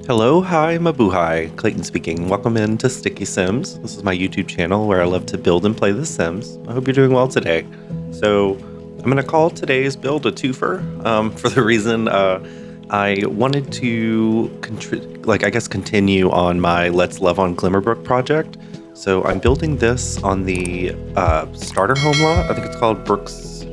Hello, hi, mabuhay. Clayton speaking. Welcome into Sticky Sims. This is my YouTube channel where I love to build and play The Sims. I hope you're doing well today. So, I'm going to call today's build a twofer for the reason I wanted to continue on my Let's Love on Glimmerbrook project. So, I'm building this on the starter home lot. I think it's called Brooks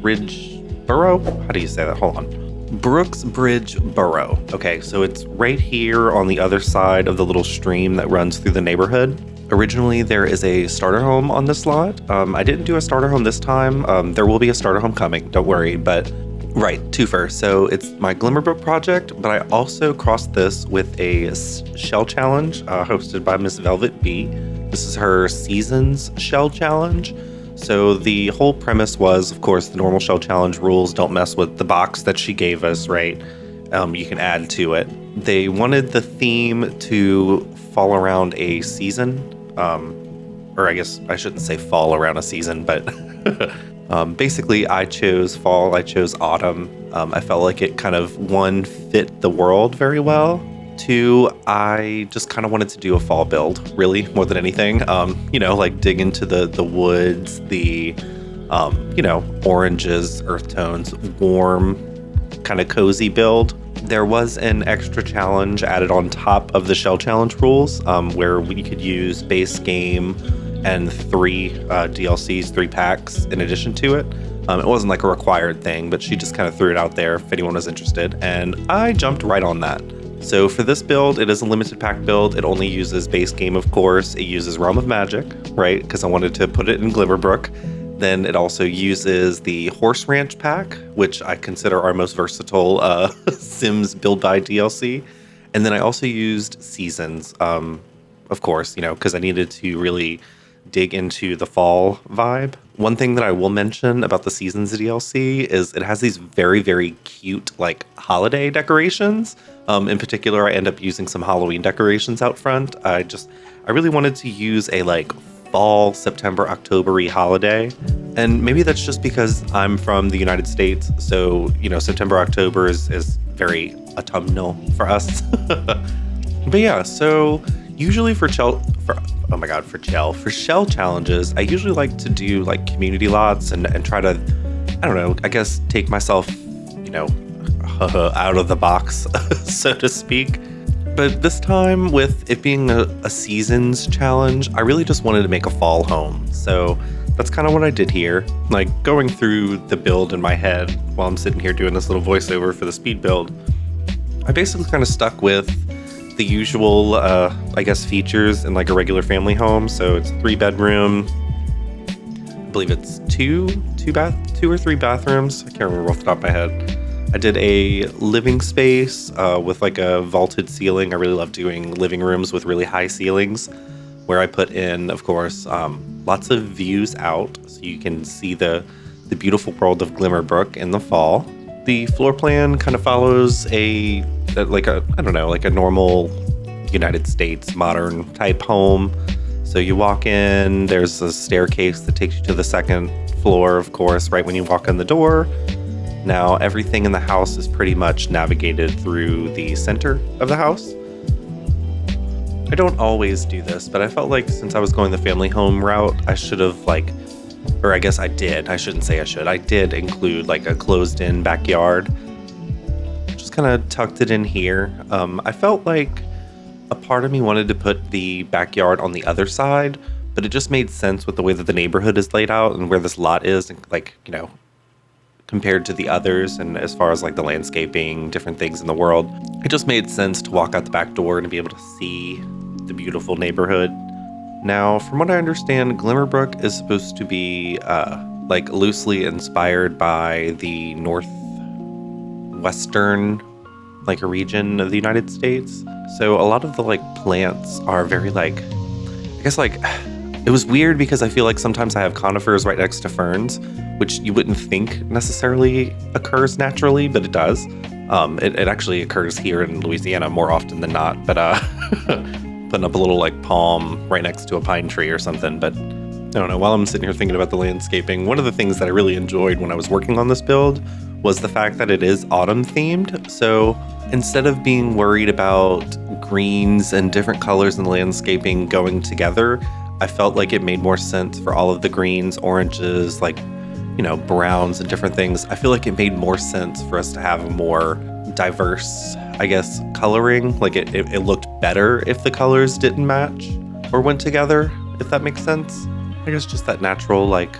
Ridge Burrow. How do you say that? Hold on. Brooks Bridge Burrow. Okay, so it's right here on the other side of the little stream that runs through the neighborhood. Originally, there is a starter home on this lot. I didn't do a starter home this time. There will be a starter home coming, don't worry, but right, twofer. So it's my Glimmerbrook project, but I also crossed this with a shell challenge hosted by Miss Velvet B. This is her seasons shell challenge. So the whole premise was, of course, the normal shell challenge rules don't mess with the box that she gave us, right? You can add to it. They wanted the theme to fall around a season, or I guess I shouldn't say fall around a season, but basically I chose fall, I chose autumn. I felt like it kind of, one, fit the world very well. Two, I just kind of wanted to do a fall build, really, more than anything. Like dig into the woods, the, oranges, earth tones, warm, kind of cozy build. There was an extra challenge added on top of the shell challenge rules, where we could use base game and 3 DLCs, 3 packs in addition to it. It wasn't like a required thing, but she just kind of threw it out there if anyone was interested, and I jumped right on that. So for this build, it is a limited pack build. It only uses base game, of course. It uses Realm of Magic, right? Because I wanted to put it in Glimmerbrook. Then it also uses the Horse Ranch pack, which I consider our most versatile Sims build by DLC. And then I also used Seasons, of course, because I needed to really dig into the fall vibe. One thing that I will mention about the Seasons DLC is it has these very, very cute, like, holiday decorations. In particular, I end up using some Halloween decorations out front. I really wanted to use a, like, fall, September, October-y holiday. And maybe that's just because I'm from the United States, so, September, October is very autumnal for us. But yeah, so usually for shell challenges, I usually like to do like community lots and try to, I don't know, I guess take myself, out of the box, so to speak. But this time, with it being a seasons challenge, I really just wanted to make a fall home. So that's kind of what I did here. Like, going through the build in my head while I'm sitting here doing this little voiceover for the speed build, I basically kind of stuck with the usual, features in like a regular family home. So it's 3-bedroom. I believe it's two or three bathrooms. I can't remember off the top of my head. I did a living space with like a vaulted ceiling. I really love doing living rooms with really high ceilings, where I put in, of course, lots of views out so you can see the beautiful world of Glimmerbrook in the fall. The floor plan kind of follows a normal United States modern type home. So you walk in, there's a staircase that takes you to the second floor, of course, right when you walk in the door. Now, everything in the house is pretty much navigated through the center of the house. I don't always do this, but I felt like since I was going the family home route, I should have I did include like a closed-in backyard. Just kind of tucked it in here. I felt like a part of me wanted to put the backyard on the other side, but it just made sense with the way that the neighborhood is laid out and where this lot is, and compared to the others, and as far as like the landscaping, different things in the world, it just made sense to walk out the back door and be able to see the beautiful neighborhood. Now, from what I understand, Glimmerbrook is supposed to be loosely inspired by the northwestern region of the United States. So a lot of the plants are very it was weird because I feel like sometimes I have conifers right next to ferns, which you wouldn't think necessarily occurs naturally, but it does. It actually occurs here in Louisiana more often than not, but putting up a little palm right next to a pine tree or something. But I don't know, while I'm sitting here thinking about the landscaping, one of the things that I really enjoyed when I was working on this build was the fact that it is autumn themed. So instead of being worried about greens and different colors in the landscaping going together, I felt like it made more sense for all of the greens, oranges, like, browns and different things. I feel like it made more sense for us to have a more diverse, I guess, coloring. Like it looked better if the colors didn't match or went together, if that makes sense. I guess just that natural, like,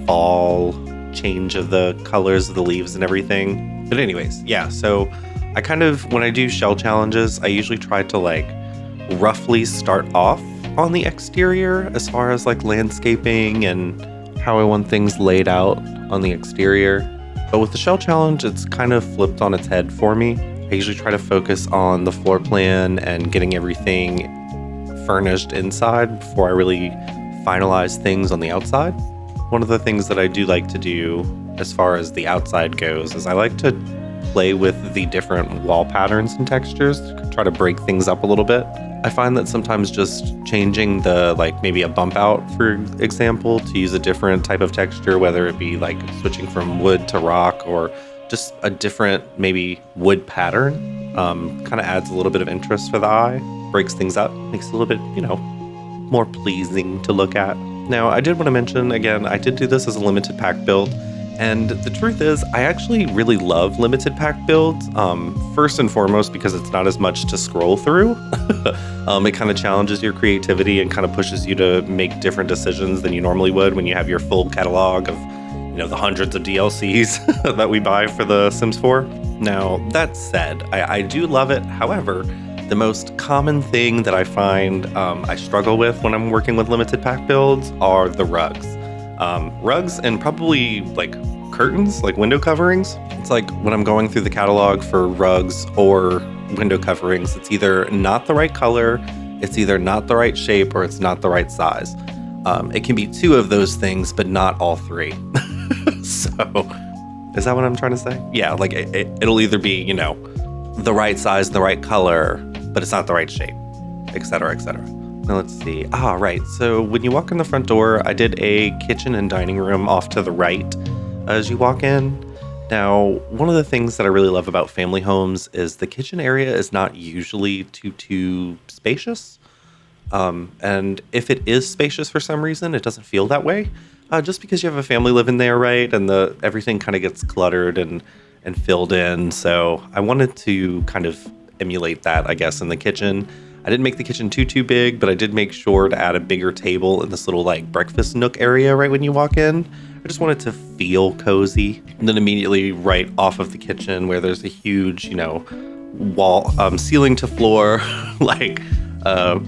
fall change of the colors of the leaves and everything. But anyways, yeah, so I kind of, when I do shell challenges, I usually try to like roughly start off on the exterior as far as like landscaping and how I want things laid out on the exterior. But with the shell challenge, it's kind of flipped on its head for me. I usually try to focus on the floor plan and getting everything furnished inside before I really finalize things on the outside. One of the things that I do like to do as far as the outside goes is I like to play with the different wall patterns and textures to try to break things up a little bit. I find that sometimes just changing the, like, maybe a bump out, for example, to use a different type of texture, whether it be like switching from wood to rock or just a different maybe wood pattern, kind of adds a little bit of interest for the eye, breaks things up, makes it a little bit, more pleasing to look at. Now, I did want to mention, again, I did do this as a limited pack build, and the truth is, I actually really love limited pack builds, first and foremost because it's not as much to scroll through. It kind of challenges your creativity and kind of pushes you to make different decisions than you normally would when you have your full catalog of, the hundreds of DLCs that we buy for the Sims 4. Now, that said, I do love it. However, the most common thing that I find I struggle with when I'm working with limited pack builds are the rugs. Rugs and probably like curtains, like window coverings. It's like when I'm going through the catalog for rugs or window coverings, it's either not the right color, it's either not the right shape, or it's not the right size. It can be two of those things, but not all three. So, is that what I'm trying to say? Yeah, like it'll either be, the right size, the right color, but it's not the right shape, etc., etc. Now let's see. Right. So when you walk in the front door, I did a kitchen and dining room off to the right as you walk in. Now, one of the things that I really love about family homes is the kitchen area is not usually too spacious. And if it is spacious for some reason, it doesn't feel that way. Just because you have a family living there, right? And everything kind of gets cluttered and filled in. So I wanted to kind of emulate that, I guess, in the kitchen. I didn't make the kitchen too big, but I did make sure to add a bigger table in this little like breakfast nook area right when you walk in. I just wanted to feel cozy. And then immediately right off of the kitchen where there's a huge, wall, ceiling to floor, like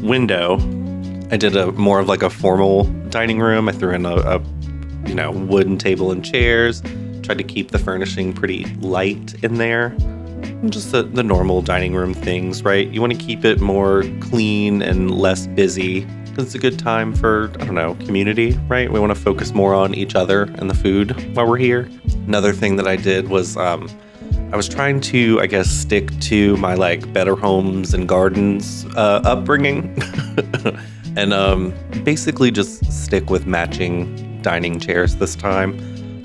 window, I did more of like a formal dining room. I threw in a wooden table and chairs, tried to keep the furnishing pretty light in there. And just the normal dining room things, right? You want to keep it more clean and less busy because it's a good time for, community, right? We want to focus more on each other and the food while we're here. Another thing that I did was I was trying to, I guess, stick to my like Better Homes and Gardens upbringing and basically just stick with matching dining chairs this time.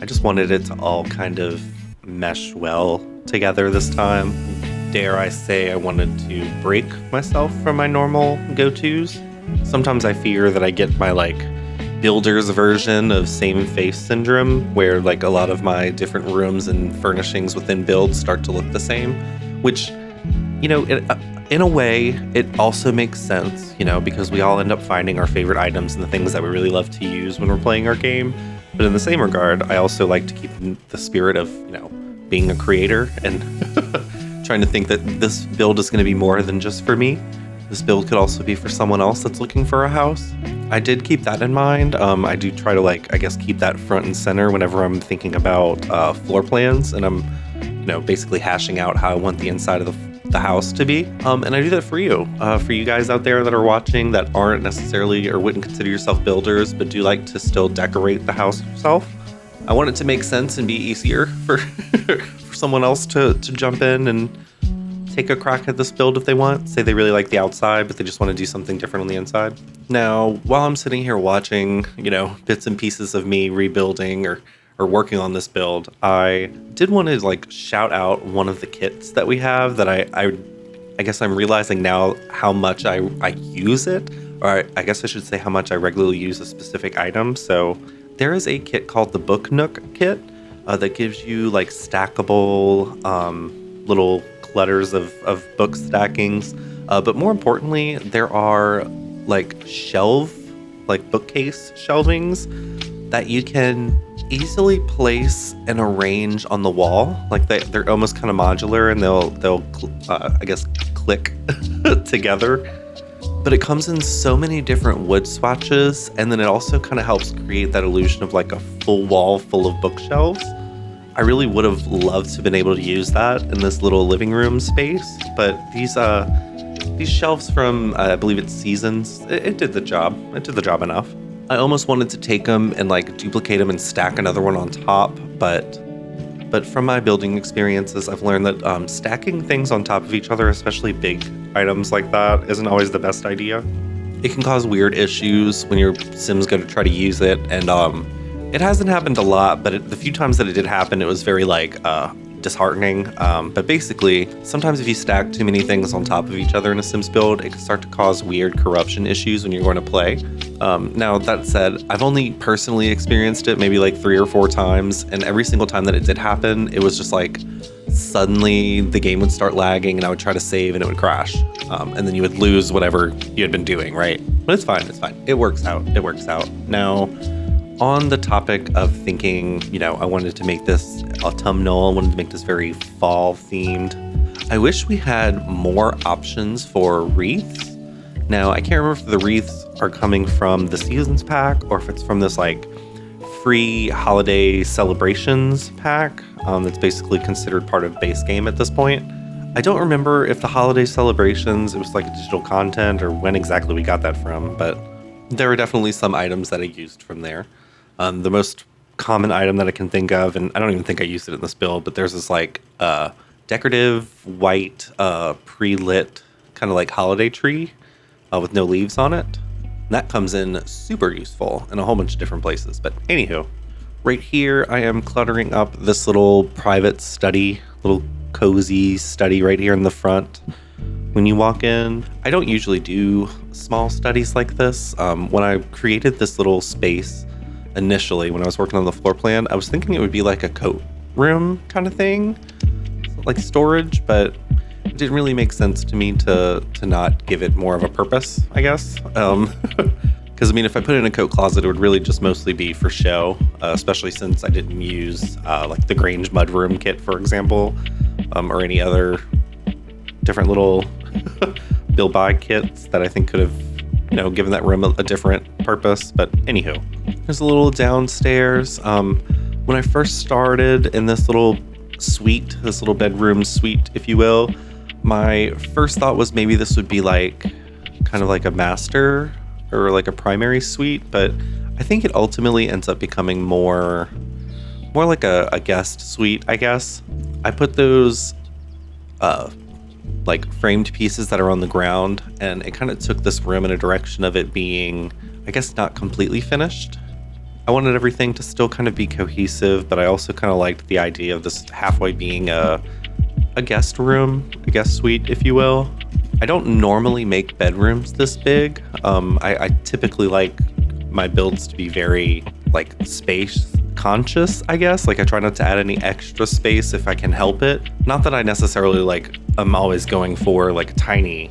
I just wanted it to all kind of mesh well together this time. Dare I say I wanted to break myself from my normal go-tos. Sometimes I fear that I get my like builder's version of same face syndrome, where like a lot of my different rooms and furnishings within builds start to look the same, which, in a way, it also makes sense, because we all end up finding our favorite items and the things that we really love to use when we're playing our game. But in the same regard, I also like to keep the spirit of, being a creator and trying to think that this build is going to be more than just for me. This build could also be for someone else that's looking for a house. I did keep that in mind. I do try to keep that front and center whenever I'm thinking about floor plans and I'm, basically hashing out how I want the inside of the house to be. And I do that for you guys out there that are watching that aren't necessarily or wouldn't consider yourself builders, but do like to still decorate the house yourself. I want it to make sense and be easier for for someone else to jump in and take a crack at this build if they want. Say they really like the outside, but they just want to do something different on the inside. Now, while I'm sitting here watching, bits and pieces of me rebuilding or or working on this build, I did want to like shout out one of the kits that we have that I guess I'm realizing now how much I use it, or I guess I should say how much I regularly use a specific item. So there is a kit called the Book Nook kit that gives you like stackable little clutters of book stackings. But more importantly, there are like bookcase shelvings that you can easily place and arrange on the wall. Like they're almost kind of modular, and they'll I guess click together. But it comes in so many different wood swatches, and then it also kind of helps create that illusion of like a full wall full of bookshelves. I really would have loved to have been able to use that in this little living room space, but these shelves from I believe it's Seasons, it did the job. It did the job enough. I almost wanted to take them and like duplicate them and stack another one on top, but from my building experiences, I've learned that stacking things on top of each other, especially big items like that, isn't always the best idea. It can cause weird issues when your Sims go to try to use it, and it hasn't happened a lot, but the few times that it did happen, it was very like disheartening. But basically, sometimes if you stack too many things on top of each other in a Sims build, it can start to cause weird corruption issues when you're going to play. Now, that said, I've only personally experienced it maybe like 3 or 4 times, and every single time that it did happen, it was just like suddenly the game would start lagging and I would try to save and it would crash. And then you would lose whatever you had been doing, right? But it's fine, it's fine. It works out, it works out. Now, on the topic of thinking, I wanted to make this autumnal, I wanted to make this very fall themed. I wish we had more options for wreaths. Now, I can't remember if the wreaths are coming from the Seasons pack or if it's from this like free holiday celebrations pack that's basically considered part of base game at this point. I don't remember if the holiday celebrations, it was like digital content or when exactly we got that from, but there are definitely some items that I used from there. The most common item that I can think of, and I don't even think I used it in this build, but there's this like decorative white pre-lit kind of like holiday tree with no leaves on it. And that comes in super useful in a whole bunch of different places. But anywho, right here I am cluttering up this little private study, little cozy study right here in the front. When you walk in, I don't usually do small studies like this. When I created this little space, initially, when I was working on the floor plan, I was thinking it would be like a coat room kind of thing, like storage, but it didn't really make sense to me to not give it more of a purpose, I guess. Because if I put it in a coat closet, it would really just mostly be for show, especially since I didn't use like the Grange Mudroom kit, for example, or any other different little build buy kits that I think could have given that room a different purpose. But anywho, there's a little downstairs. When I first started in this little suite, this little bedroom suite, if you will, my first thought was maybe this would be like kind of like a master or like a primary suite, but I think it ultimately ends up becoming more like a guest suite, I guess. I put those like framed pieces that are on the ground, and it kind of took this room in a direction of it being, I guess, not completely finished. I wanted everything to still kind of be cohesive, but I also kind of liked the idea of this halfway being a guest room, a guest suite, if you will. I don't normally make bedrooms this big. I typically like my builds to be very like space conscious, I guess. Like I try not to add any extra space if I can help it. Not that I necessarily like I'm always going for like a tiny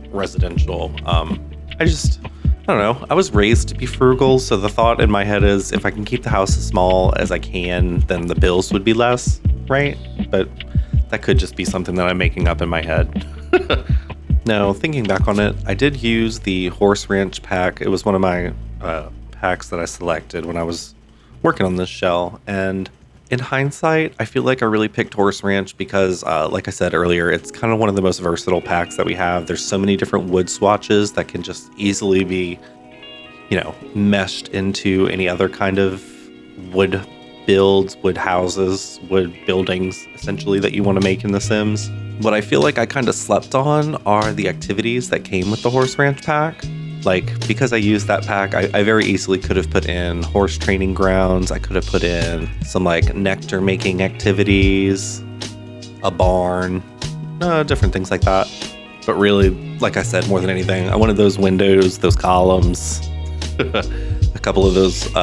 residential. I don't know. I was raised to be frugal, so the thought in my head is if I can keep the house as small as I can, then the bills would be less, right? But that could just be something that I'm making up in my head. Now, thinking back on it, I did use the Horse Ranch pack. It was one of my packs that I selected when I was working on this shell, and in hindsight, I feel like I really picked Horse Ranch because, like I said earlier, it's kind of one of the most versatile packs that we have. There's so many different wood swatches that can just easily be, meshed into any other kind of wood builds, wood houses, wood buildings, essentially, that you want to make in The Sims. What I feel like I kind of slept on are the activities that came with the Horse Ranch pack. Like, because I used that pack, I very easily could have put in horse training grounds. I could have put in some like nectar making activities, a barn, different things like that. But really, like I said, more than anything, I wanted those windows, those columns, a couple of those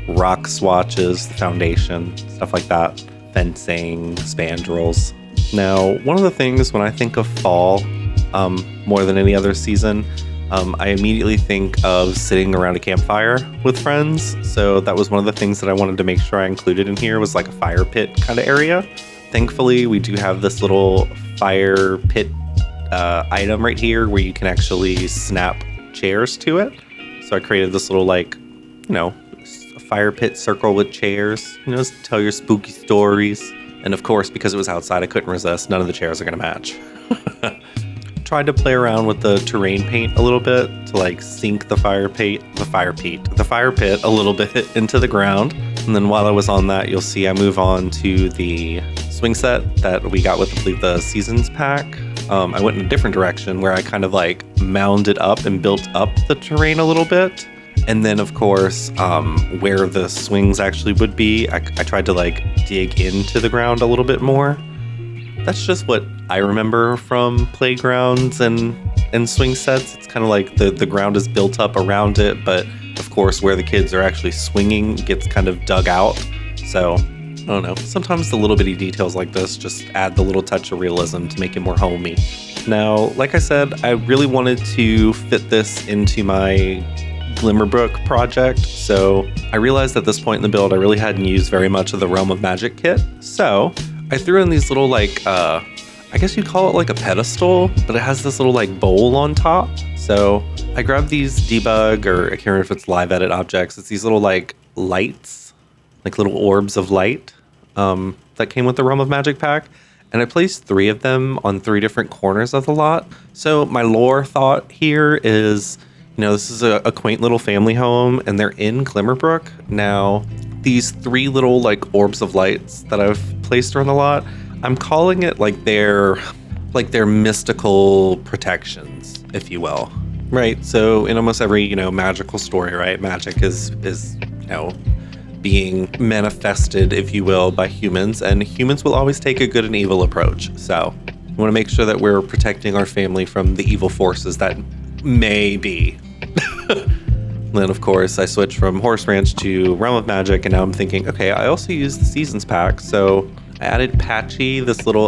rock swatches, the foundation, stuff like that, fencing, spandrels. Now, one of the things when I think of fall, more than any other season, I immediately think of sitting around a campfire with friends. So that was one of the things that I wanted to make sure I included in here was like a fire pit kind of area. Thankfully, we do have this little fire pit item right here where you can actually snap chairs to it. So I created this little like, fire pit circle with chairs, tell your spooky stories. And of course, because it was outside, I couldn't resist. None of the chairs are going to match. Tried to play around with the terrain paint a little bit to like sink the fire pit a little bit into the ground. And then while I was on that, you'll see I move on to the swing set that we got with the Seasons pack. I went in a different direction where I kind of like mounded up and built up the terrain a little bit. And then of course, where the swings actually would be, I tried to like dig into the ground a little bit more. That's just what I remember from playgrounds and swing sets. It's kind of like the ground is built up around it, but of course where the kids are actually swinging gets kind of dug out. So I don't know, sometimes the little bitty details like this just add the little touch of realism to make it more homey. Now, like I said, I really wanted to fit this into my Glimmerbrook project, so I realized at this point in the build I really hadn't used very much of the Realm of Magic kit. So I threw in these little like, I guess you'd call it like a pedestal, but it has this little like bowl on top. So I grabbed these debug, or I can't remember if it's live edit objects. It's these little like lights, like little orbs of light that came with the Realm of Magic pack. And I placed 3 of them on 3 different corners of the lot. So my lore thought here is, this is a quaint little family home and they're in Glimmerbrook. Now, these 3 little like orbs of lights that I've placed around the lot, I'm calling it like their mystical protections, if you will. Right? So in almost every, magical story, right? Magic is being manifested, if you will, by humans, and humans will always take a good and evil approach. So we want to make sure that we're protecting our family from the evil forces that may be. Then, of course, I switched from Horse Ranch to Realm of Magic, and now I'm thinking, okay, I also used the Seasons pack, so I added Patchy, this little,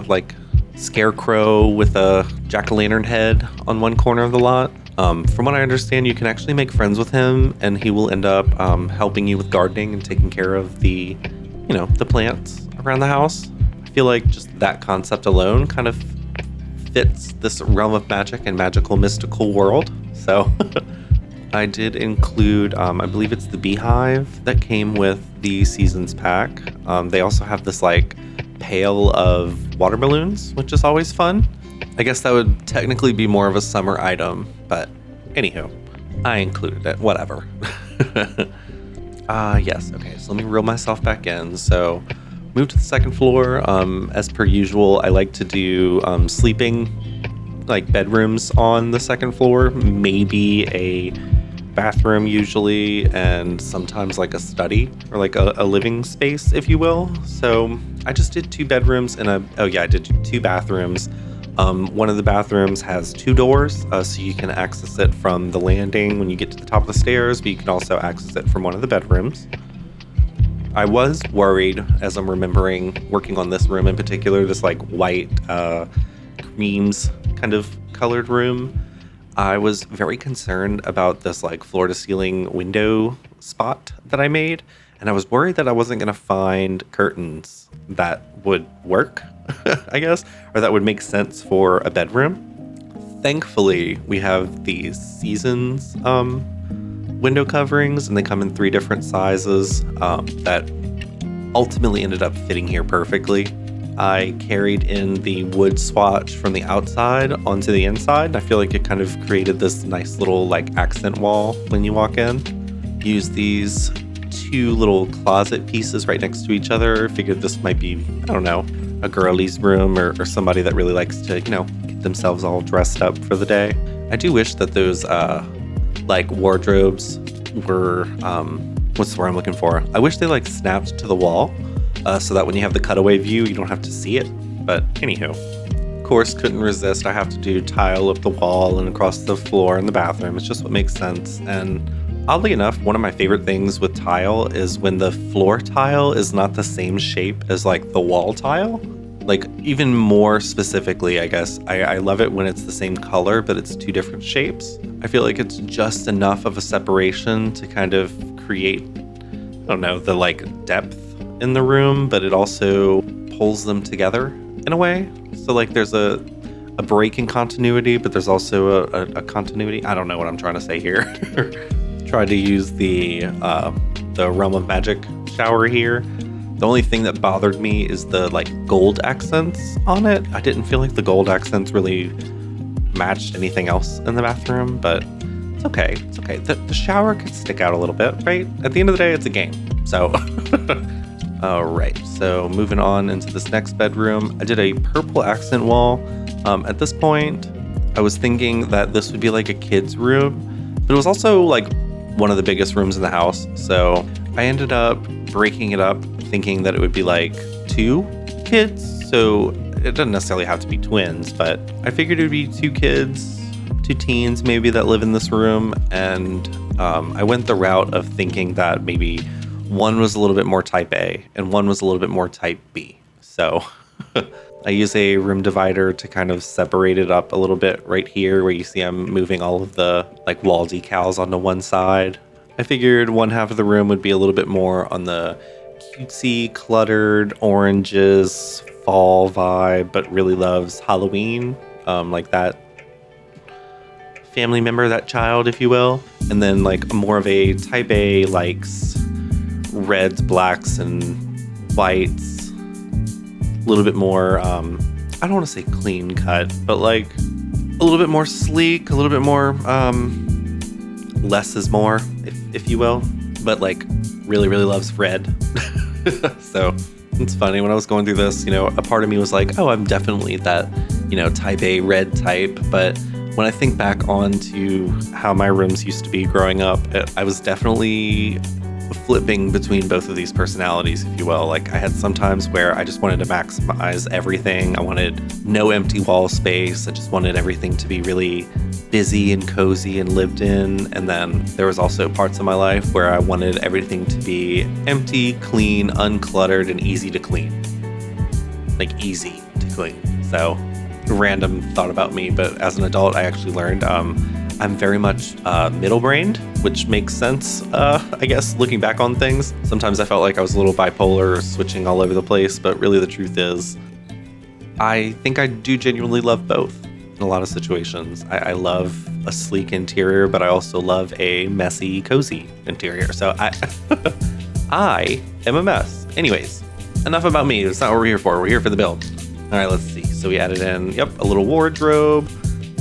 like, scarecrow with a jack-o'-lantern head on one corner of the lot. From what I understand, you can actually make friends with him, and he will end up helping you with gardening and taking care of the, the plants around the house. I feel like just that concept alone kind of fits this Realm of Magic and magical mystical world. So I did include, I believe it's the beehive that came with the Seasons pack. They also have this like pail of water balloons, which is always fun. I guess that would technically be more of a summer item, but anywho, I included it, whatever. Yes, okay, so let me reel myself back in. So move to the second floor. As per usual, I like to do sleeping, like bedrooms on the second floor, maybe a bathroom usually, and sometimes like a study or like a living space, if you will. So I just did 2 bedrooms and I did 2 bathrooms. One of the bathrooms has 2 doors, so you can access it from the landing when you get to the top of the stairs, but you can also access it from one of the bedrooms. I was worried, as I'm remembering working on this room in particular, this like white creams kind of colored room. I was very concerned about this like floor to ceiling window spot that I made, and I was worried that I wasn't going to find curtains that would work, I guess, or that would make sense for a bedroom. Thankfully, we have these Seasons window coverings, and they come in 3 different sizes that ultimately ended up fitting here perfectly. I carried in the wood swatch from the outside onto the inside, and I feel like it kind of created this nice little like accent wall when you walk in. Use these 2 little closet pieces right next to each other. Figured this might be, I don't know, a girlie's room or somebody that really likes to, get themselves all dressed up for the day. I do wish that those like wardrobes were, what's the word I'm looking for? I wish they like snapped to the wall so that when you have the cutaway view, you don't have to see it. But anywho, of course, couldn't resist. I have to do tile up the wall and across the floor in the bathroom. It's just what makes sense. And oddly enough, one of my favorite things with tile is when the floor tile is not the same shape as like the wall tile. Like even more specifically, I guess, I love it when it's the same color, but it's two different shapes. I feel like it's just enough of a separation to kind of create, I don't know, the like depth in the room, but it also pulls them together in a way. So like there's a break in continuity, but there's also a continuity. I don't know what I'm trying to say here. Tried to use the Realm of Magic shower here. The only thing that bothered me is the like gold accents on it. I didn't feel like the gold accents really matched anything else in the bathroom, but it's okay. It's okay. The shower could stick out a little bit, right? At the end of the day, it's a game. So, all right. So moving on into this next bedroom, I did a purple accent wall. At this point, I was thinking that this would be like a kid's room, but it was also like one of the biggest rooms in the house. So I ended up breaking it up, thinking that it would be like 2 kids. So it doesn't necessarily have to be twins, but I figured it would be 2 kids, 2 teens maybe that live in this room. And I went the route of thinking that maybe one was a little bit more type A and one was a little bit more type B. So I use a room divider to kind of separate it up a little bit right here where you see I'm moving all of the like wall decals onto one side. I figured one half of the room would be a little bit more on the cutesy, cluttered, oranges, fall vibe, but really loves Halloween, like that family member, that child, if you will. And then like more of a type A likes reds, blacks, and whites. A little bit more, I don't want to say clean cut, but like a little bit more sleek, a little bit more, less is more, if you will, but like really, really loves red. So it's funny when I was going through this, you know, a part of me was like, oh, I'm definitely that, you know, type A red type. But when I think back on to how my rooms used to be growing up, I was definitely flipping between both of these personalities, if you will. Like I had some times where I just wanted to maximize everything. I wanted no empty wall space. I just wanted everything to be really busy and cozy and lived in. And then there was also parts of my life where I wanted everything to be empty, clean, uncluttered, and easy to clean. Like easy to clean. So random thought about me, but as an adult, I actually learned I'm very much middle-brained, which makes sense, I guess, looking back on things. Sometimes I felt like I was a little bipolar or switching all over the place, but really the truth is, I think I do genuinely love both in a lot of situations. I love a sleek interior, but I also love a messy, cozy interior. So I am a mess. Anyways, enough about me. That's not what we're here for. We're here for the build. All right, let's see. So we added in, a little wardrobe.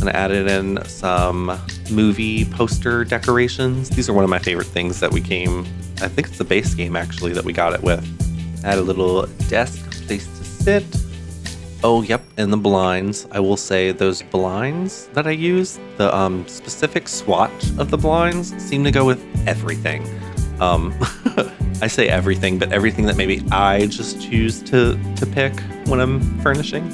And I added in some movie poster decorations. These are one of my favorite things that we came, I think it's the base game actually that we got it with. Add a little desk space to sit. Oh, yep, and the blinds. I will say those blinds that I use, the specific swatch of the blinds seem to go with everything. I say everything, but everything that maybe I just choose to pick when I'm furnishing.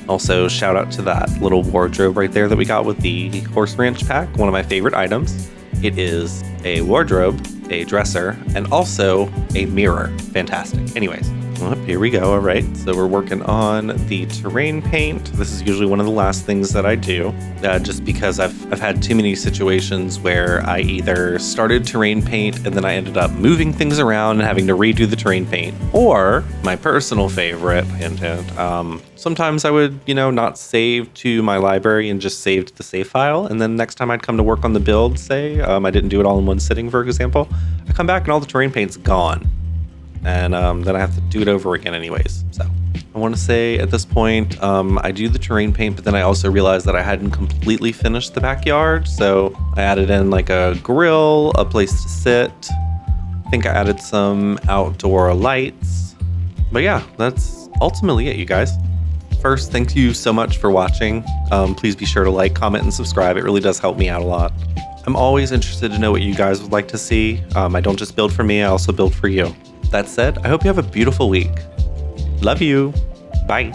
Also, shout out to that little wardrobe right there that we got with the Horse Ranch pack, one of my favorite items. It is a wardrobe, a dresser, and also a mirror. Fantastic. Anyways, well, here we go. All right, so we're working on the terrain paint. This is usually one of the last things that I do, just because I've had too many situations where I either started terrain paint and then I ended up moving things around and having to redo the terrain paint, or my personal favorite, hint, hint, sometimes I would, not save to my library and just save to the save file. And then next time I'd come to work on the build, say, I didn't do it all in one sitting, for example, I come back and all the terrain paint's gone. And then I have to do it over again anyways. So I want to say at this point, I do the terrain paint, but then I also realized that I hadn't completely finished the backyard. So I added in like a grill, a place to sit. I think I added some outdoor lights. But yeah, that's ultimately it, you guys. First, thank you so much for watching. Please be sure to like, comment, and subscribe. It really does help me out a lot. I'm always interested to know what you guys would like to see. I don't just build for me, I also build for you. That said, I hope you have a beautiful week. Love you. Bye.